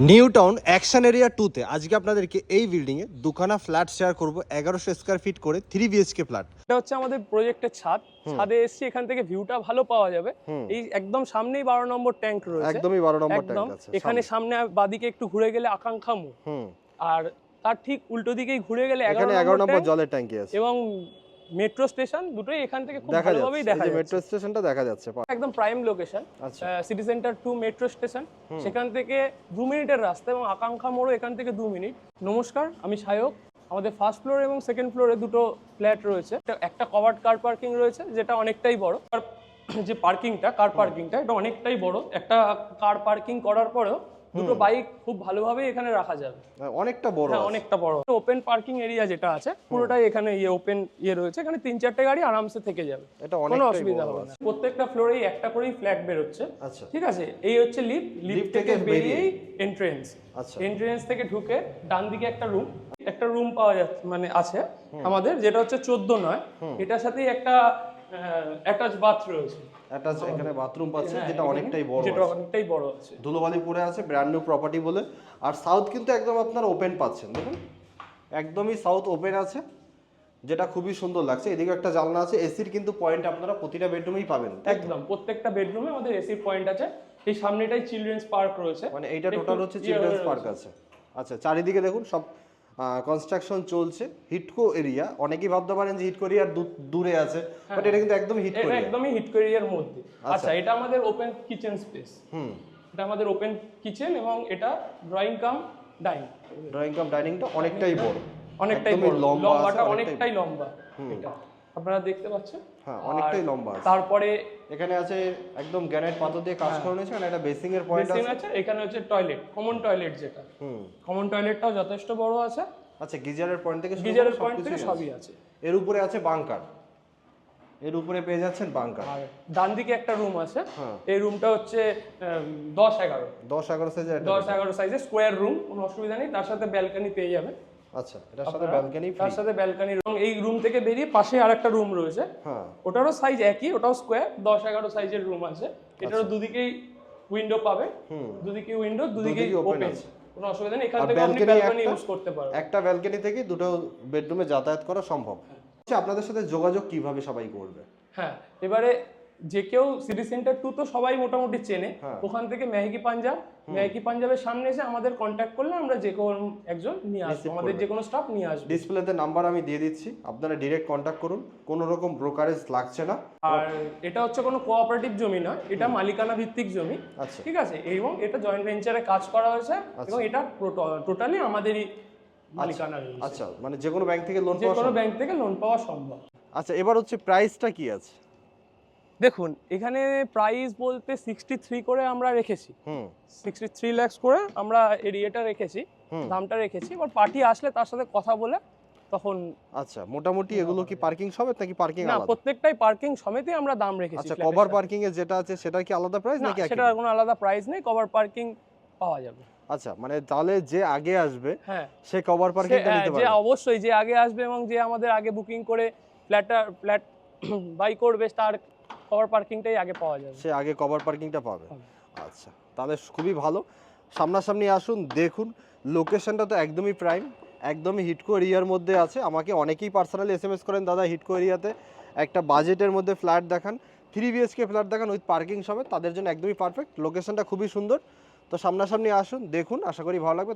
New town action area 2 তে আজকে আপনাদেরকে এই বিল্ডিং এ দুখানা ফ্ল্যাট শেয়ার করব 1100 স্কয়ার ফিট করে 3 বিএইচকে ফ্ল্যাট। এটা হচ্ছে আমাদের প্রজেক্টের ছাদে এসেছি, এখান থেকে ভিউটা ভালো পাওয়া যাবে। এই একদম সামনেই 12 নম্বর ট্যাঙ্ক রয়েছে, একদমই 12 নম্বর ট্যাঙ্ক আছে এখানে সামনে বাদিকে একটু ঘুরে গেলে আকাঙ্ক্ষা মোড়, আর তার ঠিক উল্টো দিকেই ঘুরে গেলে 11 নম্বর জলের ট্যাঙ্কি আছে এবং মেট্রো স্টেশন দুটোই এখান থেকে খুব ভালোভাবেই দেখা যাচ্ছে। মেট্রো স্টেশনটা দেখা যাচ্ছে, একদম prime location, city centre to metro station, সেখান থেকে 2 মিনিটের রাস্তা এবং আকাঙ্ক্ষা মোড় এখান থেকে 2 মিনিট। নমস্কার, আমি সায়ক। আমাদের ফার্স্ট ফ্লোর এবং সেকেন্ড ফ্লোরে দুটো ফ্ল্যাট রয়েছে। একটা কভার্ড কার পার্কিং রয়েছে যেটা অনেকটাই বড়। যে পার্কিংটা, কার পার্কিংটা এটা অনেকটাই বড়। একটা কার পার্কিং করার পরেও দুটো বাইক খুব ভালোভাবে এখানে রাখা যাবে, অনেকটা বড়। হ্যাঁ, অনেকটা বড়। ওপেন পার্কিং এরিয়া যেটা আছে পুরোটাই এখানে ওপেন রয়েছে, এখানে 3-4টে গাড়ি আরামসে থেকে যাবে, কোনো অসুবিধা হবে না। প্রত্যেকটা ফ্লোরেই একটা করেই ফ্ল্যাগ বের হচ্ছে, ঠিক আছে। এই হচ্ছে লিফট থেকে বেরিয়েই এন্ট্রেন্স। এন্ট্রেন্স থেকে ঢুকে ডান দিকে একটা রুম পাওয়া যাচ্ছে, মানে আছে আমাদের, যেটা হচ্ছে 14-9। এটার সাথেই একটা অ্যাটাচ বাথ রয়েছে, এখানে বাথরুম পাচ্ছে, যেটা অনেকটাই বড় আছে। ধুলোবালি পড়ে আছে, ব্র্যান্ড নিউ প্রপার্টি বলে। আর সাউথ কিন্তু একদম আপনার ওপেন পাচ্ছেন, দেখুন একদমই সাউথ ওপেন আছে, যেটা খুবই সুন্দর লাগছে। এদিকে একটা জানলা আছে, এসির কিন্তু পয়েন্ট আপনারা প্রতিটা বেডরুমেই পাবেন। একদম প্রত্যেকটা বেডরুমে আমাদের এসির পয়েন্ট আছে। এই সামনেটাই চিলড্রেন্স পার্ক রয়েছে, মানে এইটা টোটাল হচ্ছে চিলড্রেন্স পার্ক আছে। আচ্ছা, চারিদিকে দেখুন সব কনস্ট্রাকশন চলছে। হিটকো এরিয়া, অনেকেই ভাবতে পারেন যে হিটকো এরিয়ার দূরে আছে, বাট এটা কিন্তু একদম হিটকো এরিয়া, একদমই হিটকো এরিয়ার মধ্যে। আচ্ছা, এটা আমাদের ওপেন কিচেন স্পেস। এটা আমাদের ওপেন কিচেন এবং এটা ড্রয়িং কাম ডাইনিংটা অনেকটাই বড়, অনেকটাই বড়, লম্বাটা অনেকটাই লম্বা। এটা আপনারা দেখতে পাচ্ছেন, হ্যাঁ, অনেকটাই লম্বা আছে। তারপরে এখানে আছে একদম গ্রানাইট পাথর দিয়ে কাজ করানো আছে, মানে একটা বেসিং এর পয়েন্ট আছে। এখানে হচ্ছে টয়লেট, কমন টয়লেট, যেটা কমন টয়লেটটাও যথেষ্ট বড় আছে। আচ্ছা, গিজারের পয়েন্ট থেকে সবই আছে। এর উপরে আছে বাংকার, এর উপরে পেয়ে যাচ্ছেন বাংকার। আর ডান দিকে একটা রুম আছে, এই রুমটা হচ্ছে 10-11 সাইজের স্কোয়ার রুম, কোনো অসুবিধা নেই। তার সাথে ব্যালকনি পেয়ে যাবে। আচ্ছা, এটার সাথে ব্যালকনি, তার সাথে ব্যালকনি। এবং এই রুম থেকে বেরিয়ে পাশে আরেকটা রুম রয়েছে, ওটারও সাইজ একই, ওটাও স্কোয়ার 10-11 সাইজের রুম আছে। এটারও দুদিকেই উইন্ডো পাবে, দুদিকেই উইন্ডো, দুদিকেই ওপেন আছে, কোনো অসুবিধা নেই। এখান থেকে আপনি ব্যালকনি ইউজ করতে পারবেন। একটা ব্যালকনি থেকে দুটো বেডরুমে যাতায়াত করা সম্ভব। আচ্ছা, আপনাদের সাথে যোগাযোগ কিভাবে সবাই করবে? হ্যাঁ, এবারে যে কেউ সিটি সেন্টার 2 তো সবাই মোটামুটি চেনে, ওখান থেকে মেহকি পাঞ্জাবের সামনে এসে আমাদের কন্ট্যাক্ট করলে আমরা যে কোনো একজন নিয়ে আসবো, আমাদের যে কোনো স্টাফ নিয়ে আসবে। ডিসপ্লেতে নাম্বার আমি দিয়ে দিচ্ছি, আপনারা ডাইরেক্ট কন্ট্যাক্ট করুন, কোনো রকম ব্রোকারেজ লাগছে না। আর এটা হচ্ছে কোনো কোঅপারেটিভ জমি নয়, এটা মালিকানা ভিত্তিক জমি, ঠিক আছে। এবং এটা জয়েন্ট ভেঞ্চারে কাজ করা হয়েছে এবং এটা টোটালি আমাদেরই মালিকানা রয়েছে। আচ্ছা, মানে যে কোনো ব্যাংক থেকে লোন পাওয়া সম্ভব। আচ্ছা, এবার হচ্ছে প্রাইসটা কি আছে দেখুন, এখানে প্রাইস বলতে 63 করে আমরা রেখেছি, 63 লাখ করে আমরা এরিয়াটা রেখেছি, দামটা রেখেছি। এবার পার্টি আসলে তার সাথে কথা বলে তখন। আচ্ছা, মোটামুটি এগুলো কি পার্কিং সমেত নাকি পার্কিং আলাদা? না, প্রত্যেকটাই পার্কিং সমেতই আমরা দাম রেখেছি। আচ্ছা, কভার পার্কিং এ যেটা আছে সেটা কি আলাদা প্রাইস নাকি একই? সেটা কোনো আলাদা প্রাইস নেই, কভার পার্কিং পাওয়া যাবে। আচ্ছা, মানে তাহলে যে আগে আসবে সে কভার পার্কিংটা নিতে পারবে? যে অবশ্যই যে আগে আসবে এবং যে আমাদের আগে বুকিং করে ফ্ল্যাট বাই করবে, তার কভার পার্কিংটাই আগে পাওয়া যাবে, সে আগে কভার পার্কিংটা পাবে। আচ্ছা, তাহলে খুবই ভালো। সামনাসামনি আসুন, দেখুন। লোকেশনটা তো একদমই প্রাইম, একদমই হিটকো এরিয়ার মধ্যে আছে। আমাকে অনেকেই পার্সোনালি এসএমএস করেন, দাদা হিটকো এরিয়াতে একটা বাজেটের মধ্যে ফ্ল্যাট দেখান, 3 বিএইচকে ফ্ল্যাট দেখান উইথ পার্কিং সমেত। তাদের জন্য একদমই পারফেক্ট, লোকেশনটা খুবই সুন্দর। তো সামনাসামনি আসুন, দেখুন, আশা করি ভালো লাগবে।